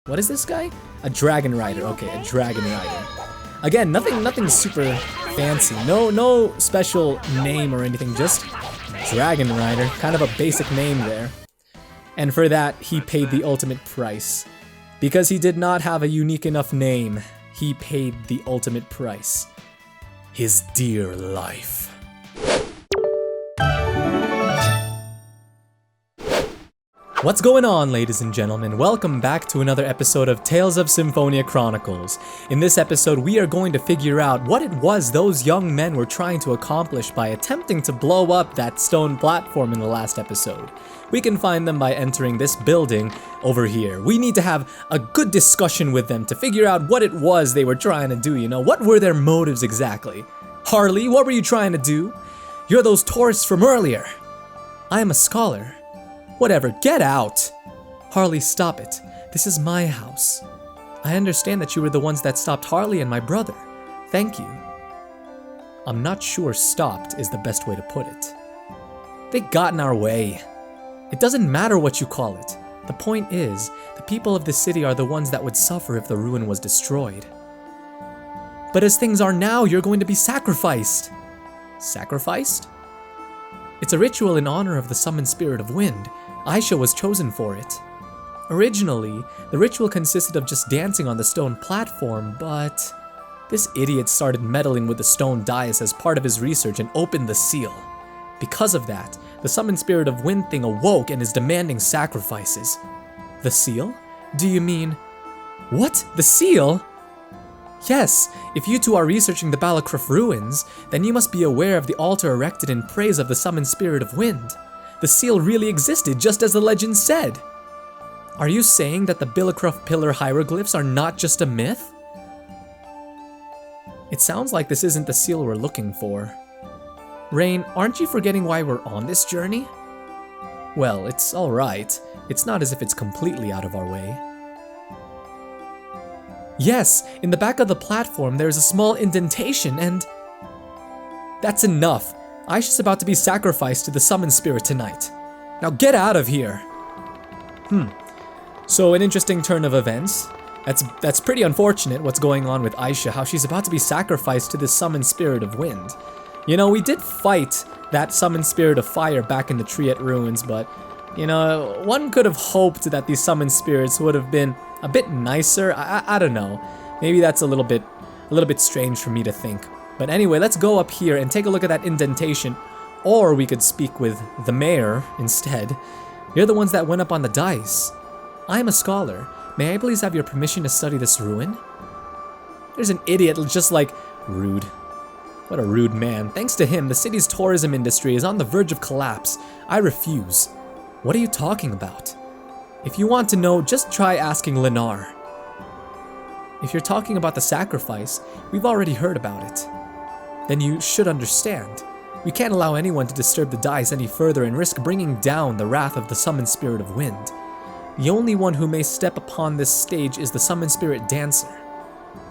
What is this guy? A dragon rider. Okay, a dragon rider. Again, nothing super fancy. No special name or anything, just dragon rider. Kind of a basic name there. And for that, he paid the ultimate price. Because he did not have a unique enough name, he paid the ultimate price. His dear life. What's going on, ladies and gentlemen? Welcome back to another episode of Tales of Symphonia Chronicles. In this episode, we are going to figure out what it was those young men were trying to accomplish by attempting to blow up that stone platform in the last episode. We can find them by entering this building over here. We need to have a good discussion with them to figure out what it was they were trying to do, you know? What were their motives exactly? Harley, what were you trying to do? You're those tourists from earlier. I am a scholar. Whatever, get out! Harley, stop it. This is my house. I understand that you were the ones that stopped Harley and my brother. Thank you. I'm not sure stopped is the best way to put it. They got in our way. It doesn't matter what you call it. The point is, the people of the city are the ones that would suffer if the ruin was destroyed. But as things are now, you're going to be sacrificed. Sacrificed? It's a ritual in honor of the summoned spirit of wind. Aisha was chosen for it. Originally, the ritual consisted of just dancing on the stone platform, but this idiot started meddling with the stone dais as part of his research and opened the seal. Because of that, the summoned spirit of wind thing awoke and is demanding sacrifices. The seal? Do you mean... What? The seal? Yes, if you two are researching the Balacruf ruins, then you must be aware of the altar erected in praise of the summoned spirit of wind. The seal really existed, just as the legend said. Are you saying that the Balacruf pillar hieroglyphs are not just a myth? It sounds like this isn't the seal we're looking for. Rain, aren't you forgetting why we're on this journey? Well, it's alright. It's not as if it's completely out of our way. Yes, in the back of the platform there's a small indentation and... That's enough. Aisha's about to be sacrificed to the summoned spirit tonight. Now get out of here! So an interesting turn of events. That's pretty unfortunate what's going on with Aisha, how she's about to be sacrificed to the summoned spirit of wind. You know, we did fight that summoned spirit of fire back in the Triet ruins, but, you know, one could have hoped that these summoned spirits would have been a bit nicer. I don't know. Maybe that's a little bit strange for me to think. But anyway, let's go up here and take a look at that indentation. Or we could speak with the mayor instead. You're the ones that went up on the dice. I am a scholar. May I please have your permission to study this ruin? There's an idiot just like... Rude. What a rude man. Thanks to him, the city's tourism industry is on the verge of collapse. I refuse. What are you talking about? If you want to know, just try asking Lennar. If you're talking about the sacrifice, we've already heard about it. Then you should understand. We can't allow anyone to disturb the dice any further and risk bringing down the wrath of the summoned spirit of wind. The only one who may step upon this stage is the summoned spirit dancer.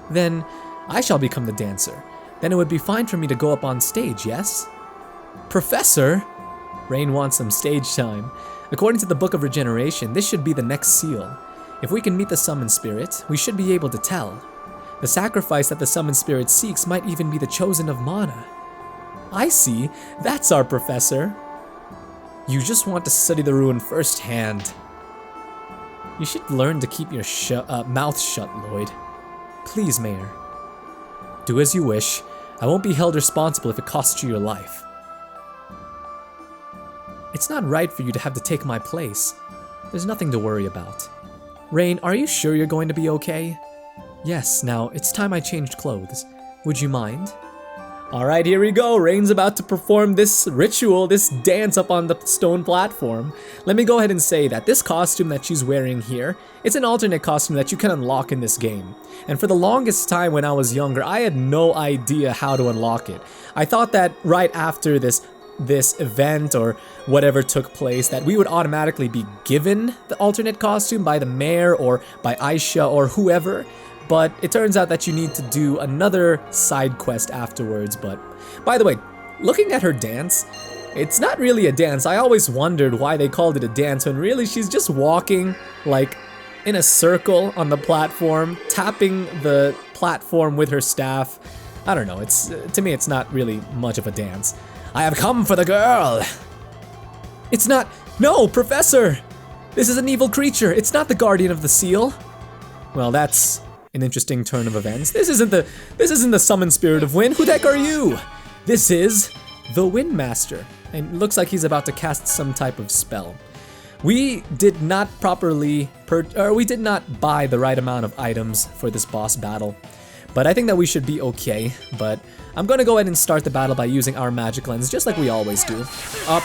Then, I shall become the dancer. Then it would be fine for me to go up on stage, yes? Professor? Rain wants some stage time. According to the Book of Regeneration, this should be the next seal. If we can meet the summoned spirit, we should be able to tell. The sacrifice that the summoned spirit seeks might even be the chosen of mana. I see. That's our professor. You just want to study the ruin firsthand. You should learn to keep your mouth shut, Lloyd. Please, Mayor. Do as you wish. I won't be held responsible if it costs you your life. It's not right for you to have to take my place. There's nothing to worry about. Rain, are you sure you're going to be okay? Yes, now it's time I changed clothes. Would you mind? Alright, here we go. Rain's about to perform this ritual, this dance up on the stone platform. Let me go ahead and say that this costume that she's wearing here, it's an alternate costume that you can unlock in this game. And for the longest time when I was younger, I had no idea how to unlock it. I thought that right after this event or whatever took place that we would automatically be given the alternate costume by the mayor or by Aisha or whoever, but it turns out that you need to do another side quest afterwards. But by the way, looking at her dance, it's not really a dance. I always wondered why they called it a dance when really she's just walking like in a circle on the platform, tapping the platform with her staff. I don't know, it's to me it's not really much of a dance. I have come for the girl! It's not— No, Professor! This is an evil creature, it's not the Guardian of the Seal. Well, that's an interesting turn of events. This isn't the Summon Spirit of Wind, who the heck are you? This is the Wind Master, and it looks like he's about to cast some type of spell. We did not properly, we did not buy the right amount of items for this boss battle, but I think that we should be okay. But I'm gonna go ahead and start the battle by using our magic lens, just like we always do. Up,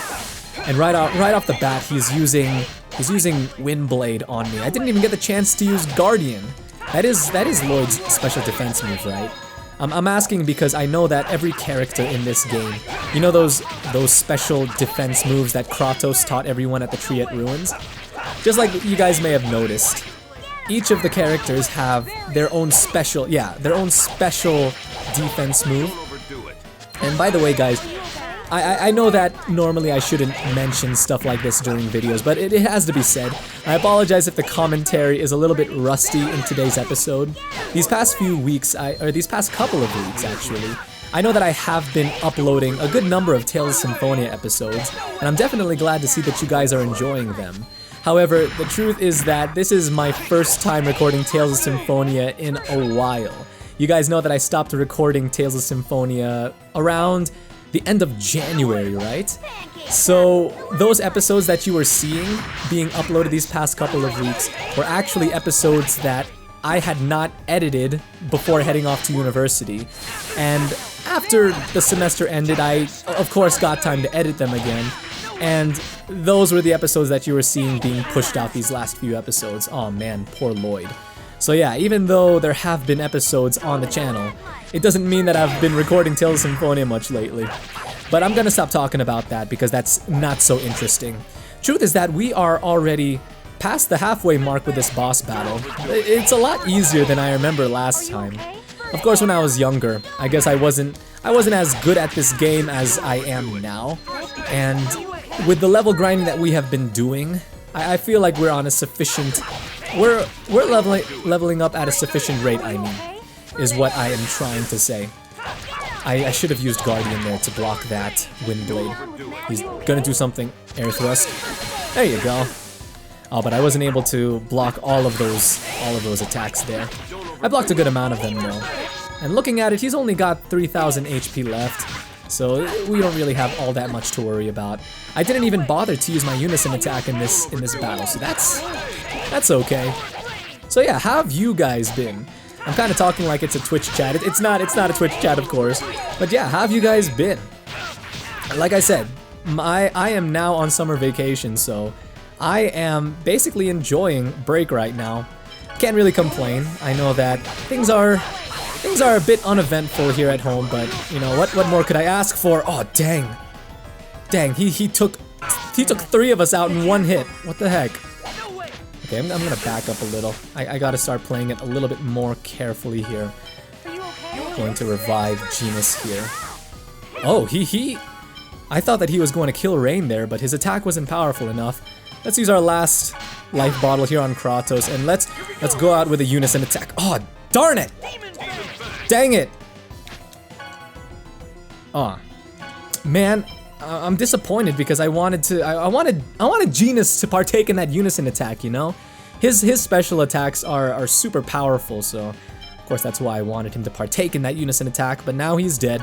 and right off the bat, he's using Windblade on me. I didn't even get the chance to use Guardian. That is Lloyd's special defense move, right? I'm asking because I know that every character in this game, you know those special defense moves that Kratos taught everyone at the Tree at Ruins? Just like you guys may have noticed, each of the characters have their own special defense move. And by the way, guys, I know that normally I shouldn't mention stuff like this during videos, but it has to be said. I apologize if the commentary is a little bit rusty in today's episode. These past few weeks, or these past couple of weeks actually, I know that I have been uploading a good number of Tales of Symphonia episodes, and I'm definitely glad to see that you guys are enjoying them. However, the truth is that this is my first time recording Tales of Symphonia in a while. You guys know that I stopped recording Tales of Symphonia around the end of January, right? So those episodes that you were seeing being uploaded these past couple of weeks were actually episodes that I had not edited before heading off to university. And after the semester ended, I of course got time to edit them again. And those were the episodes that you were seeing being pushed out these last few episodes. Oh man, poor Lloyd. So yeah, even though there have been episodes on the channel, it doesn't mean that I've been recording Tales of Symphonia much lately. But I'm gonna stop talking about that because that's not so interesting. Truth is that we are already past the halfway mark with this boss battle. It's a lot easier than I remember last time. Of course, when I was younger, I guess I wasn't as good at this game as I am now. And with the level grinding that we have been doing, I feel like we're on a sufficient... We're leveling up at a sufficient rate, I mean, is what I am trying to say. I should have used Guardian there to block that Windblade. He's gonna do something. Air thrust. There you go. Oh, but I wasn't able to block all of those attacks there. I blocked a good amount of them though. And looking at it, he's only got 3,000 HP left, so we don't really have all that much to worry about. I didn't even bother to use my unison attack in this battle, so that's okay. So yeah, how have you guys been? I'm kind of talking like it's a Twitch chat. It's not a Twitch chat, of course. But yeah, how have you guys been? Like I said, I am now on summer vacation, so I am basically enjoying break right now. Can't really complain. I know that things are a bit uneventful here at home, but you know what more could I ask for? Oh dang. Dang, he took 3 of us out in one hit. What the heck? Okay, I'm gonna back up a little. I gotta start playing it a little bit more carefully here. Going to revive Genus here. Oh, I thought that he was going to kill Rain there, but his attack wasn't powerful enough. Let's use our last life bottle here on Kratos, and let's go out with a unison attack. Oh, darn it! Dang it! Aw. Man, I'm disappointed because I wanted Genus to partake in that unison attack, you know? His special attacks are super powerful, so of course that's why I wanted him to partake in that unison attack, but now he's dead.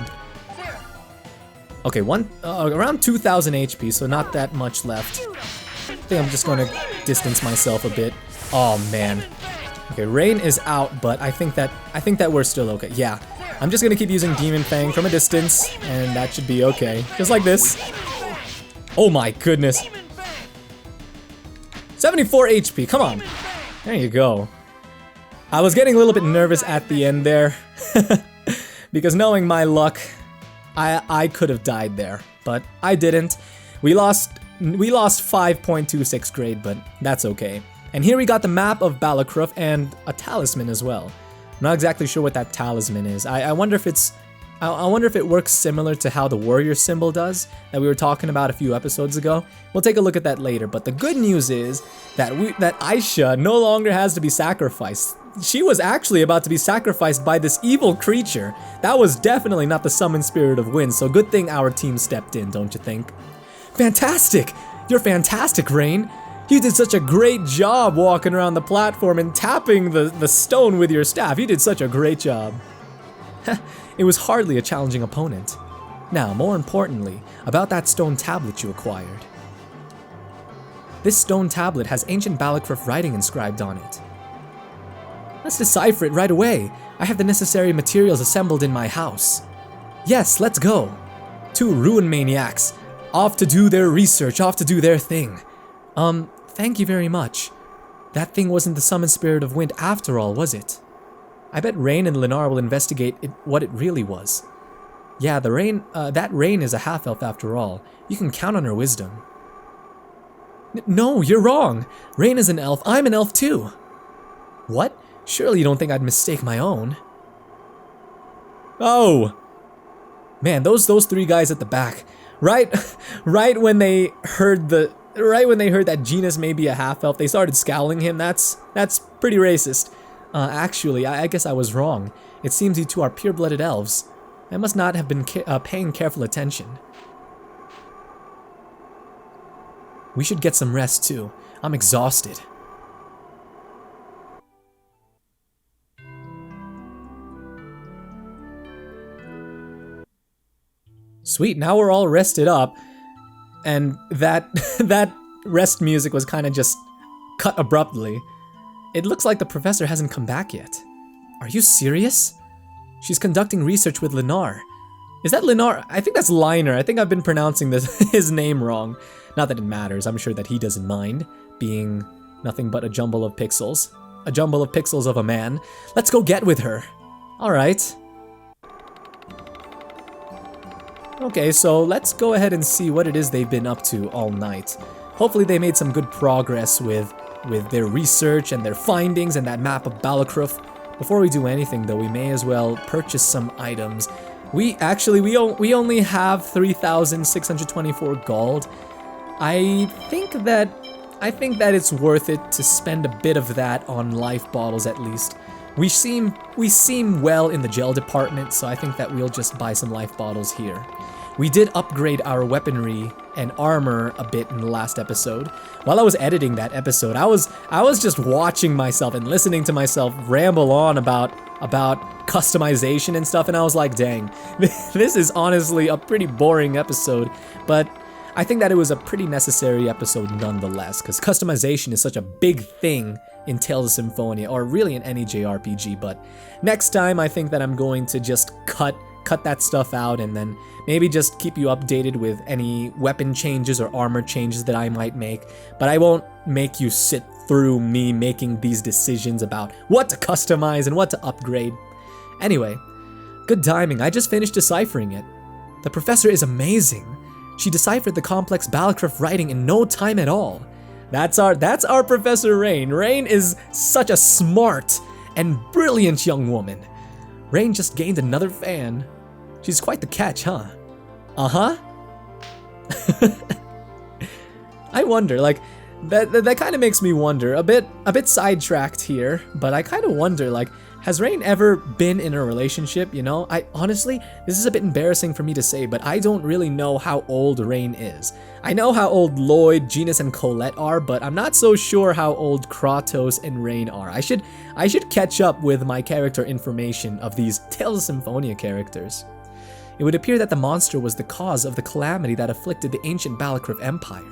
Okay, around 2,000 HP, so not that much left. I think I'm just gonna distance myself a bit. Oh man. Okay, Rain is out, but I think that we're still okay. Yeah. I'm just gonna keep using Demon Fang from a distance, and that should be okay. Just like this. Oh my goodness. 74 HP, come on. There you go. I was getting a little bit nervous at the end there. Because knowing my luck, I could have died there. But I didn't. We lost 5.26 grade, but that's okay. And here we got the map of Balacruf and a talisman as well. I'm not exactly sure what that talisman is. I wonder if it's I wonder if it works similar to how the warrior symbol does that we were talking about a few episodes ago. We'll take a look at that later, but the good news is that Aisha no longer has to be sacrificed. She was actually about to be sacrificed by this evil creature. That was definitely not the summoned spirit of wind, so good thing our team stepped in, don't you think? Fantastic! You're fantastic, Rain! You did such a great job walking around the platform and tapping the stone with your staff. You did such a great job. It was hardly a challenging opponent. Now, more importantly, about that stone tablet you acquired. This stone tablet has ancient Balacruf writing inscribed on it. Let's decipher it right away. I have the necessary materials assembled in my house. Yes, let's go. 2 ruin maniacs, off to do their research, off to do their thing. Thank you very much. That thing wasn't the summoned spirit of wind after all, was it? I bet Rain and Lennar will investigate what it really was. Yeah, that Rain is a half-elf after all. You can count on her wisdom. No, you're wrong. Rain is an elf. I'm an elf too. What? Surely you don't think I'd mistake my own? Oh! Man, those 3 guys at the back. Right when they heard that Genus may be a half-elf, they started scowling him. That's pretty racist. Actually, I guess I was wrong. It seems you two are pure-blooded elves. I must not have been paying careful attention. We should get some rest too. I'm exhausted. Sweet, now we're all rested up. And that rest music was kind of just cut abruptly. It looks like the professor hasn't come back yet. Are you serious? She's conducting research with Lennar. Is that Lennar? I think that's Liner. I think I've been pronouncing his name wrong. Not that it matters. I'm sure that he doesn't mind being nothing but a jumble of pixels. A jumble of pixels of a man. Let's go get with her. Alright. Okay, so let's go ahead and see what it is they've been up to all night. Hopefully they made some good progress with their research and their findings and that map of Balacruf. Before we do anything though, we may as well purchase some items. We only have 3,624 gold. I think that it's worth it to spend a bit of that on life bottles at least. We seem well in the gel department, so I think that we'll just buy some life bottles here. We did upgrade our weaponry and armor a bit in the last episode. While I was editing that episode, I was just watching myself and listening to myself ramble on about customization and stuff, and I was like, dang, this is honestly a pretty boring episode, but I think that it was a pretty necessary episode nonetheless, because customization is such a big thing in Tales of Symphonia, or really in any JRPG, but next time I think that I'm going to just cut that stuff out and then maybe just keep you updated with any weapon changes or armor changes that I might make, but I won't make you sit through me making these decisions about what to customize and what to upgrade. Anyway, good timing. I just finished deciphering it. The professor is amazing. She deciphered the complex Balacruf writing in no time at all. That's our Professor Rain. Rain is such a smart and brilliant young woman. Rain just gained another fan. She's quite the catch, huh? Uh-huh. I wonder, like, that kind of makes me wonder, a bit sidetracked here, but I kind of wonder, like, has Rain ever been in a relationship, you know? Honestly, this is a bit embarrassing for me to say, but I don't really know how old Rain is. I know how old Lloyd, Genus, and Colette are, but I'm not so sure how old Kratos and Rain are. I should catch up with my character information of these Tales of Symphonia characters. It would appear that the monster was the cause of the calamity that afflicted the ancient Balacruf Empire.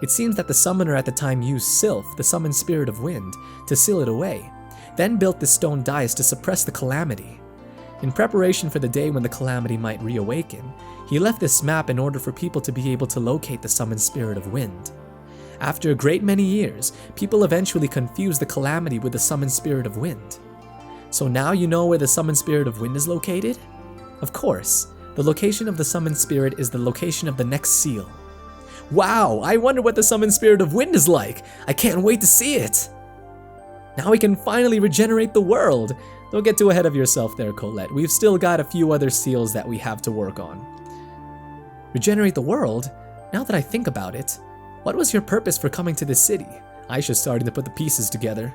It seems that the summoner at the time used Sylph, the summoned spirit of wind, to seal it away, then built the stone dais to suppress the calamity. In preparation for the day when the calamity might reawaken, he left this map in order for people to be able to locate the summoned spirit of wind. After a great many years, people eventually confused the calamity with the summoned spirit of wind. So now you know where the summoned spirit of wind is located? Of course, the location of the summoned spirit is the location of the next seal. Wow, I wonder what the summoned spirit of wind is like! I can't wait to see it! Now we can finally regenerate the world. Don't get too ahead of yourself there, Colette. We've still got a few other seals that we have to work on. Regenerate the world? Now that I think about it, what was your purpose for coming to this city? Aisha's starting to put the pieces together.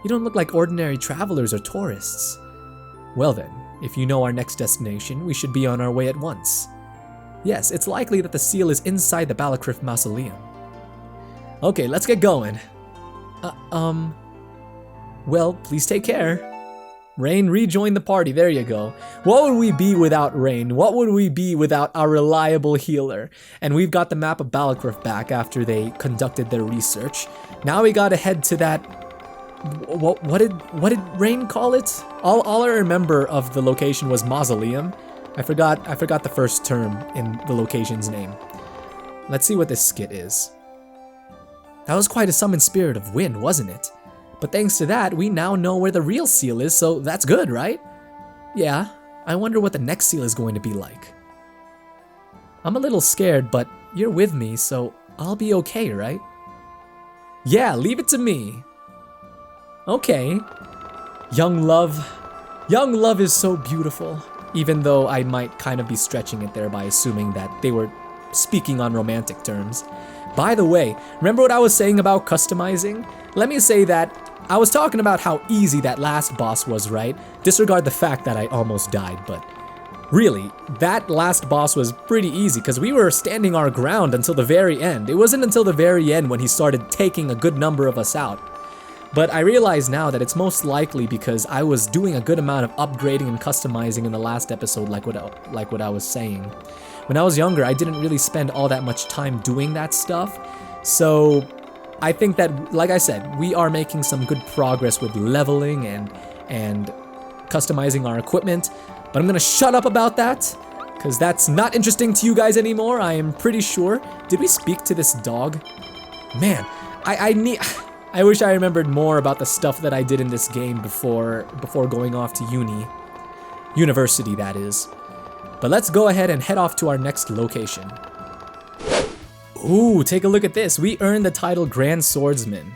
You don't look like ordinary travelers or tourists. Well then, if you know our next destination, we should be on our way at once. Yes, it's likely that the seal is inside the Balakriff Mausoleum. Okay, let's get going. Well, please take care. Rain, rejoin the party. There you go. What would we be without Rain? What would we be without our reliable healer? And we've got the map of Balakriff back after they conducted their research. Now we gotta head to that... What did Rain call it? All I remember of the location was Mausoleum. I forgot the first term in the location's name. Let's see what this skit is. That was quite a summoned spirit of wind, wasn't it? But thanks to that, we now know where the real seal is, so that's good, right? Yeah, I wonder what the next seal is going to be like. I'm a little scared, but you're with me, so I'll be okay, right? Yeah, leave it to me. Okay. Young love. Young love is so beautiful, even though I might kind of be stretching it there by assuming that they were speaking on romantic terms. By the way, remember what I was saying about customizing? Let me say that I was talking about how easy that last boss was, right? Disregard the fact that I almost died, but really, that last boss was pretty easy because we were standing our ground until the very end. It wasn't until the very end when he started taking a good number of us out. But I realize now that it's most likely because I was doing a good amount of upgrading and customizing in the last episode, like what I was saying. When I was younger, I didn't really spend all that much time doing that stuff. So I think that, like I said, we are making some good progress with leveling and customizing our equipment. But I'm gonna shut up about that, because that's not interesting to you guys anymore, I am pretty sure. Did we speak to this dog? Man, I wish I remembered more about the stuff that I did in this game before going off to university, that is. But let's go ahead and head off to our next location. Ooh, take a look at this. We earned the title Grand Swordsman.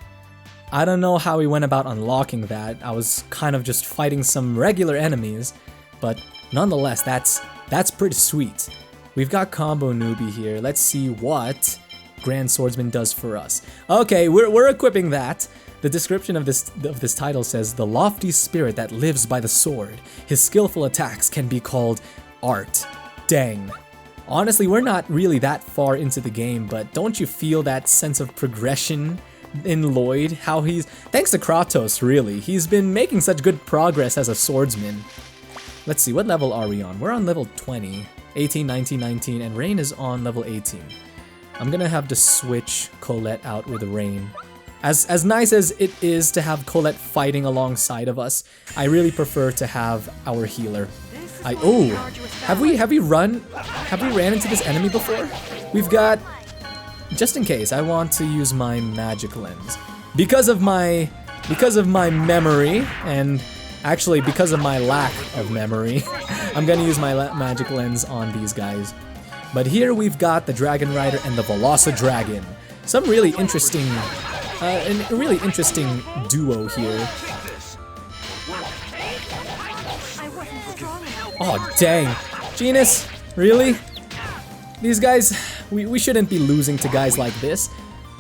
I don't know how we went about unlocking that. I was kind of just fighting some regular enemies, but nonetheless, that's pretty sweet. We've got Combo Newbie here. Let's see what Grand Swordsman does for us. Okay, we're equipping that. The description of this title says, the lofty spirit that lives by the sword. His skillful attacks can be called art. Dang. Honestly, we're not really that far into the game, but don't you feel that sense of progression in Lloyd? How thanks to Kratos, really. He's been making such good progress as a swordsman. Let's see, what level are we on? We're on level 20, 18, 19, 19, and Rain is on level 18. I'm gonna have to switch Colette out with Rain. As nice as it is to have Colette fighting alongside of us, I really prefer to have our healer. Have we ran into this enemy before? We've got, just in case, I want to use my magic lens. Because of my memory, and actually because of my lack of memory, I'm gonna use my magic lens on these guys. But here we've got the Dragon Rider and the Velocidragon. Some really interesting, a really interesting duo here. Oh dang, Genus, really? These guys, we shouldn't be losing to guys like this.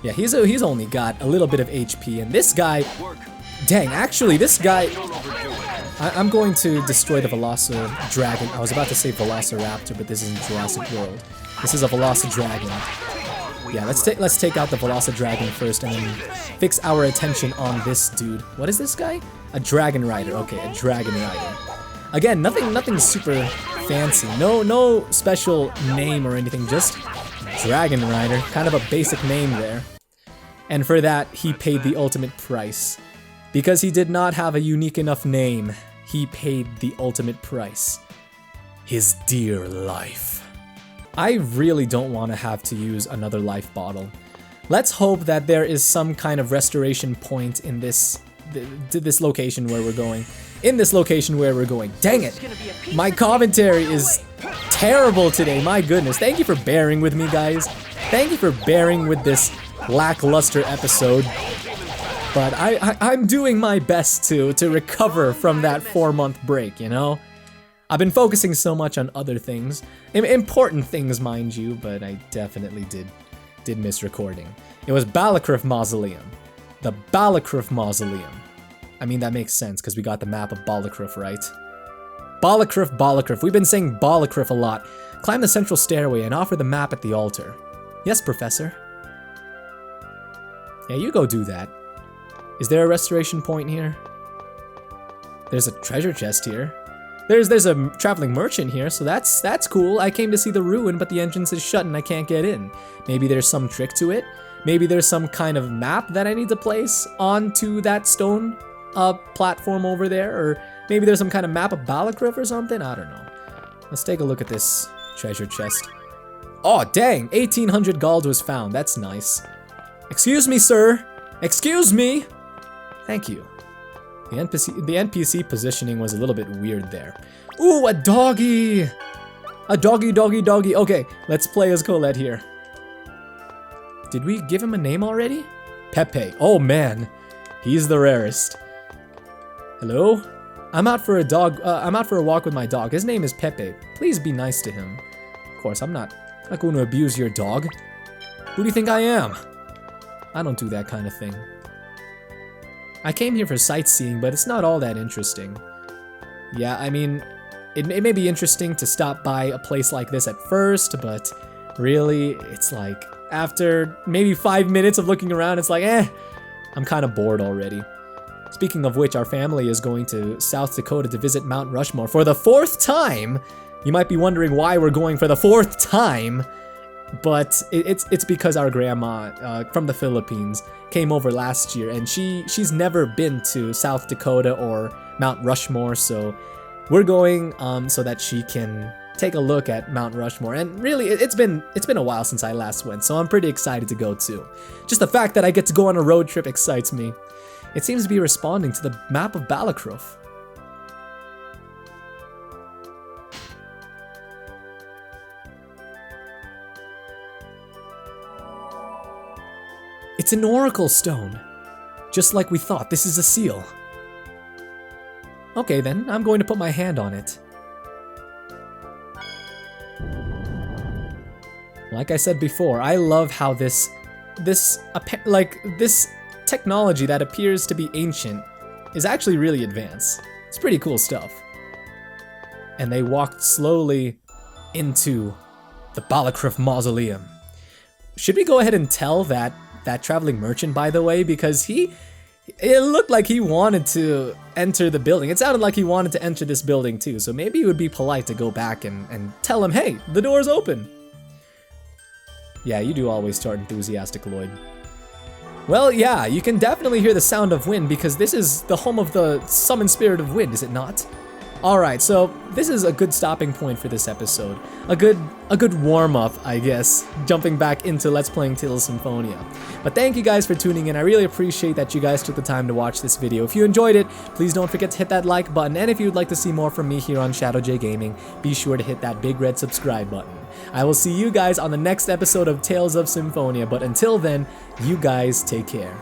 Yeah, he's only got a little bit of HP, and this guy, dang, actually this guy, I'm going to destroy the Velocidragon. I was about to say Velociraptor, but this isn't Jurassic World. This is a Velocidragon. Yeah, let's take out the Velocidragon first and then fix our attention on this dude. What is this guy? A Dragon Rider. Okay, a Dragon Rider. Again, nothing super fancy. No special name or anything, just Dragon Rider. Kind of a basic name there. And for that, he paid the ultimate price. Because he did not have a unique enough name, he paid the ultimate price. His dear life. I really don't want to have to use another life bottle. Let's hope that there is some kind of restoration point in this location where we're going. Dang it! My commentary is terrible today, my goodness. Thank you for bearing with me, guys. Thank you for bearing with this lackluster episode. But I'm doing my best to recover from that 4-month break, you know? I've been focusing so much on other things. Important things, mind you, but I definitely did miss recording. It was Balacrif Mausoleum. The Balacrif Mausoleum. I mean, that makes sense, because we got the map of Balacrif, right? Balacrif. We've been saying Balacrif a lot. Climb the central stairway and offer the map at the altar. Yes, Professor. Yeah, you go do that. Is there a restoration point here? There's a treasure chest here. There's a traveling merchant here, so that's cool. I came to see the ruin, but the entrance is shut and I can't get in. Maybe there's some trick to it. Maybe there's some kind of map that I need to place onto that stone platform over there, or maybe there's some kind of map of Balacrif or something. I don't know. Let's take a look at this treasure chest. Oh, dang! 1,800 gold was found. That's nice. Excuse me, sir. Excuse me. Thank you. The NPC positioning was a little bit weird there. Ooh, a doggy! A doggy. Okay, let's play as Colette here. Did we give him a name already? Pepe. Oh man, he's the rarest. Hello? I'm out for a walk with my dog. His name is Pepe. Please be nice to him. Of course, I'm not going to abuse your dog. Who do you think I am? I don't do that kind of thing. I came here for sightseeing, but it's not all that interesting. Yeah, I mean, it may be interesting to stop by a place like this at first, but really, it's like, after maybe 5 minutes of looking around, it's like, I'm kind of bored already. Speaking of which, our family is going to South Dakota to visit Mount Rushmore for the 4th time! You might be wondering why we're going for the 4th time, but it's because our grandma from the Philippines came over last year, and she's never been to South Dakota or Mount Rushmore, so we're going so that she can take a look at Mount Rushmore. And really, it's been a while since I last went, so I'm pretty excited to go too. Just the fact that I get to go on a road trip excites me. It seems to be responding to the map of Balacrif. It's an oracle stone. Just like we thought, this is a seal. Okay then, I'm going to put my hand on it. Like I said before, I love how this technology that appears to be ancient is actually really advanced. It's pretty cool stuff. And they walked slowly into the Balacrif Mausoleum. Should we go ahead and tell that traveling merchant, by the way, because it looked like he wanted to enter the building. It sounded like he wanted to enter this building too, so maybe it would be polite to go back and tell him, hey, the door's open. Yeah, you do always start enthusiastic, Lloyd. Well, yeah, you can definitely hear the sound of wind because this is the home of the summoned spirit of wind, is it not? Alright, so this is a good stopping point for this episode. A good warm-up, I guess, jumping back into Let's Playing Tales of Symphonia. But thank you guys for tuning in. I really appreciate that you guys took the time to watch this video. If you enjoyed it, please don't forget to hit that like button, and if you'd like to see more from me here on ShdwjGaming, be sure to hit that big red subscribe button. I will see you guys on the next episode of Tales of Symphonia, but until then, you guys take care.